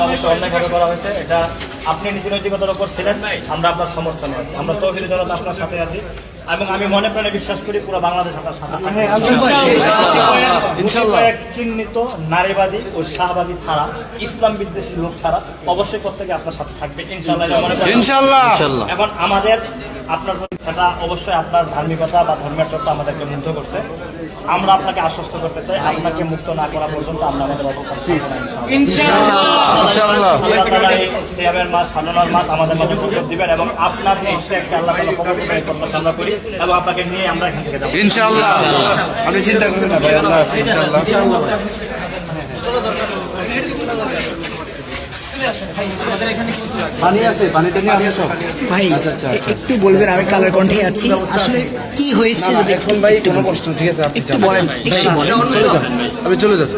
অবশ্যই অন্যায়ভাবে করা হয়েছে। এটা আপনি নীতি নৈতিকতার উপর ছিলেন, আমরা আপনার সমর্থনে আছি, আমরা তৌহিদের জন্য আপনার সাথে আছি এবং আমি মনে প্রাণে বিশ্বাস করি পুরো বাংলাদেশ আপনার সাথে চিহ্নিত নারীবাদী ও শাহবাদী ছাড়া, ইসলাম বিদ্বেষী লোক ছাড়া অবশ্যই প্রত্যেকে আপনার সাথে থাকবে ইনশাআল্লাহ। এখন আমাদের আপনার সেটা অবশ্যই আপনার ধার্মিকতা বা ধর্মের চর্চা আমাদেরকে মুগ্ধ করছে। আমরা আপনাকে আশ্বস্ত করতে চাই, আপনাকে মুক্ত না করা পর্যন্ত আমরা আমাদের অবস্থান সিয়ামের মাস, সাধনার মাস আমাদের মাঝে সুযোগ দিবেন এবং আপনার এই একটা আল্লাহ তাআলা কবুল করে প্রত্যাশা আমরা করি এবং আপনাকে নিয়ে আমরা এখান থেকে যাবো ইনশাআল্লাহ। আপনি চিন্তা করবেন না ভাই, আল্লাহ আছে ইনশাআল্লাহ। পানি আছে, পানিটা নিয়ে আসো সব ভাই। একটু বলবেন, আমি কালার কণ্ঠে আছি, আসলে কি হয়েছে যদি এখন ভাই কোনো কষ্ট, ঠিক আছে আপনি একটু বলেন। আমি চলে যাচ্ছি।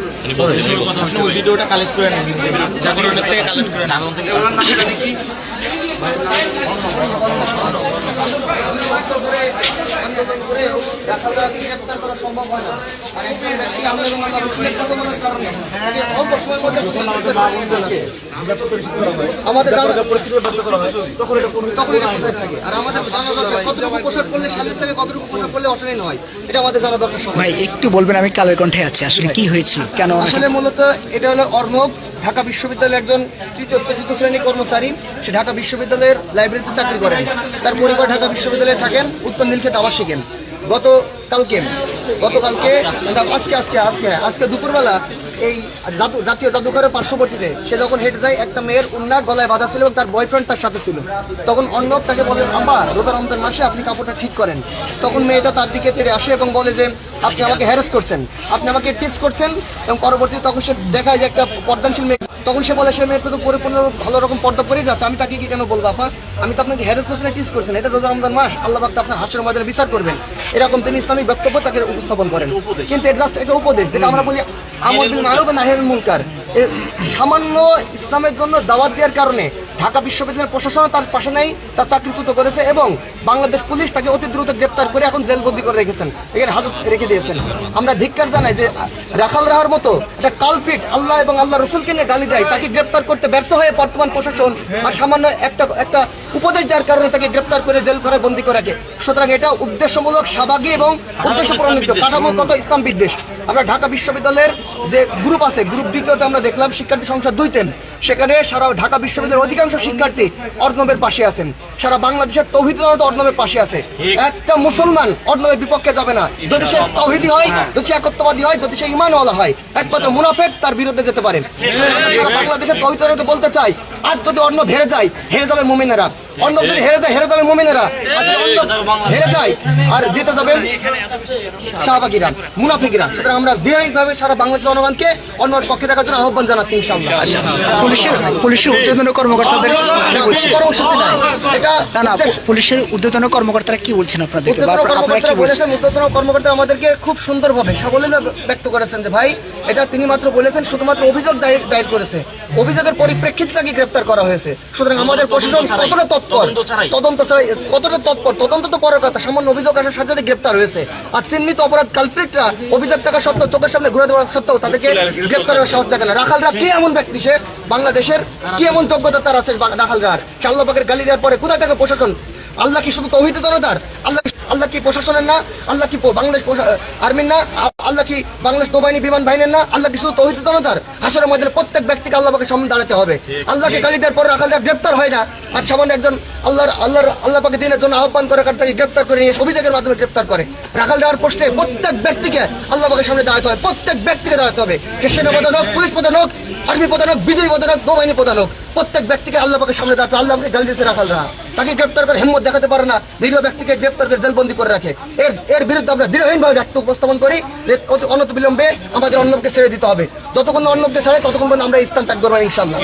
আপনি ওই ভিডিওটা কালেক্ট করে নেন, জাগরণের থেকে কালেক্ট করে জাগরণ থেকে আমাদের কতটুকু পোশাক করলে সালের থেকে কতটুকু পোশাক করলে অশালীন হয় এটা আমাদের জানা দরকার। ভাই একটু বলবেন, আমি কালার কণ্ঠে আছি, আসলে কি হয়েছিল, কেন? আসলে মূলত এটা হলো অর্ণব, ঢাকা বিশ্ববিদ্যালয়ের একজন তৃতীয় শ্রেণী কর্মচারী। সে ঢাকা বিশ্ববিদ্যালয়ের লাইব্রেরিতে চাকরি করেন, তার পরিবার ঢাকা বিশ্ববিদ্যালয়ে থাকেন, উত্তর নীলক্ষেত আবাসিকেন। গতকালকে আজকে দুপুরবেলা এই জাতীয় জাদুঘরের পার্শ্ববর্তীতে সে যখন হেঁটে যায়, একটা মেয়ের উন্নাক গলায় বাঁধা ছিল এবং তার বয়ফ্রেন্ড তার সাথে ছিল। তখন অর্ণব তাকে বলে, আব্বা রোজা রমজান মাসে আপনি কাপড়টা ঠিক করেন। তখন মেয়েটা তার দিকে তেড়ে আসে এবং বলে যে আপনি আমাকে হ্যারাস করছেন, আপনি আমাকে টিস করছেন। এবং পরবর্তীতে তখন সে দেখায় যে একটা পর্দানশীল মেয়ে, তখন সে বলে সে মেয়েটা তো পরিপূর্ণ ভালো রকম পর্দা করেই যাচ্ছে, আমি তাকে কি কেন বলবো আপা, আমি তো আপনাকে হ্যারাস করছেন, টিস করছেন, এটা রোজা রমজান মাস, আল্লাহ পাক আপনার হাসরের ময়দানে বিচার করবেন। এরকম তিনি ইসলামিক বক্তব্য তাকে উপস্থাপন করেন। কিন্তু এটা উপদেশ, যেটা আমরা বলি আমর বিল মারুফ নাহি আনিল মুনকার। সামান্য ইসলামের জন্য দাওয়াত দেওয়ার কারণে ঢাকা বিশ্ববিদ্যালয়ের প্রশাসন তার পাশে নেই, তার চাকরিচ্যুত করেছে এবং বাংলাদেশ পুলিশ তাকে অতি দ্রুত গ্রেপ্তার করে এখন জেলবন্দি করে রেখেছেন, এর হাজত রেখে দিয়েছেন। আমরা ধিক্কার জানাই যে রাখাল রাহার মতো একটা কালপিট আল্লাহ এবং আল্লাহ রসুলকে নিয়ে গালি দেয়, তাকে গ্রেপ্তার করতে ব্যর্থ হয়ে বর্তমান প্রশাসন আর সামান্য একটা উপদেশ দেওয়ার কারণে তাকে গ্রেপ্তার করে জেল ঘরে বন্দী করে রাখে। সুতরাং এটা উদ্দেশ্যমূলক, সাদাগী এবং উদ্দেশ্য প্রণোদিত কাঠামোগত ইসলাম বিদ্বেষ। আমরা ঢাকা বিশ্ববিদ্যালয়ের যে গ্রুপ আছে, গ্রুপ দ্বিতীয়তে আমরা দেখলাম শিক্ষার্থী সংখ্যা 2 সেখানে সারা ঢাকা বিশ্ববিদ্যালয়ের অধিকাংশ শিক্ষার্থী অর্ণবের পাশে আছেন, সারা বাংলাদেশের তৌহিদ জনতা অর্ণবের পাশে আছে। একটা মুসলমান অর্ণবের বিপক্ষে যাবে না, যদি সে তৌহিদি হয়, যদি সে একত্ববাদী হয়, যদি সে ঈমানওয়ালা হয়। একমাত্র মুনাফিক তার বিরুদ্ধে যেতে পারেন। সারা বাংলাদেশের তৌহিদ জনতা বলতে চাই, আজ যদি অর্ণব হেরে যায়, হেরে যাবে মুমিনেরা। অর্ণব যদি হেরে যায়, হেরে যাবে মুমিনেরা। হেরে যায় আর জিতে যাবে শাহবাগীরা, মুনাফিকরা। সুতরাং আমরা দৃঢ়ভাবে সারা বাংলাদেশের জনগণকে অন্যের পক্ষে থাকার জন্য আহ্বান জানাচ্ছি ইনশাআল্লাহ। পুলিশের ঊর্ধ্বতন কর্মকর্তাদের পুলিশের ঊর্ধ্বতন কর্মকর্তারা কি বলছেন আপনাদের? ঊর্ধ্বতন কর্মকর্তা আমাদেরকে খুব সুন্দরভাবে সাবলীল ব্যক্ত করেছেন যে ভাই এটা তিনি মাত্র বলেছেন শুধুমাত্র অভিযোগ দায়ের করেছে, অভিযোগের পরিপ্রেক্ষিতে তাকে গ্রেপ্তার করা হয়েছে। সুতরাং আমাদের প্রশাসন কতটা তৎপর, তদন্ত তো পরের কথা, সামান্য অভিযোগ আসার সাথে সাথে গ্রেপ্তার হয়েছে। আর চিহ্নিত অপরাধ কালপ্রিটরা অভিযোগ থাকা সত্ত্বেও, চোখের সামনে ঘুরে দেওয়া সত্ত্বেও তাদেরকে গ্রেপ্তারের সাহস দেখে না। রাখালরা কি এমন ব্যক্তি, সে বাংলাদেশের কি এমন যোগ্যতা তার আছে রাখালরার? সে আল্লাহ পাকের গালি দেওয়ার পরে কোথায় থাকে প্রশাসন? আল্লাহ কি শুধু তৌহিদ জনতার? আল্লাহ কি প্রশাসনের না? আল্লাহ কি বাংলাদেশ আর্মির না? আল্লাহ কি বাংলাদেশ নৌবাহিনী বিমান বাহিনীর না? আল্লাহ কি শুধু তৌহিদ জনতার? হাসরের ময়দানে প্রত্যেক ব্যক্তিকে আল্লাহ পাকের সামনে দাঁড়াতে হবে। আল্লাহকে গালি দেওয়ার পরে রাখালরা গ্রেপ্তার হয় না, আর সামান্য একজন আল্লাহ পাকে দিনের জন্য আহ্বান করে তাকে গ্রেপ্তার করে নিয়ে অভিযোগের মাধ্যমে গ্রেপ্তার করে। রাখাল দেওয়ার প্রশ্নে প্রত্যেক ব্যক্তিকে আল্লাহ পাকের সামনে দাঁড়াতে হবে, প্রত্যেক ব্যক্তিকে দাঁড়াতে হবে। সেনা প্রধান হোক, পুলিশ প্রধান হোক, আর্মি প্রধান হোক, বিজেপি প্রধান হোক, নৌবাহিনী প্রধান হোক, প্রত্যেক ব্যক্তিকে আল্লাহ পাকের সামনে দাঁড়াতে। আল্লাহ পাকে গালি দিয়েছে রাখালরা, তাকে গ্রেপ্তার করে হিম্মত দেখাতে পারে না, দৃঢ় ব্যক্তিকে গ্রেপ্তার করে জেলবন্দি করে রাখে। এর বিরুদ্ধে আমরা দৃঢ়হীনভাবে ডাক্তার উপস্থাপন করি যে অনতি বিলম্বে আমাদের অর্ণবকে ছেড়ে দিতে হবে। যতক্ষণ অর্ণবকে ছাড়ে ততক্ষণ আমরা স্থান ত্যাগ করবো ইনশাআল্লাহ।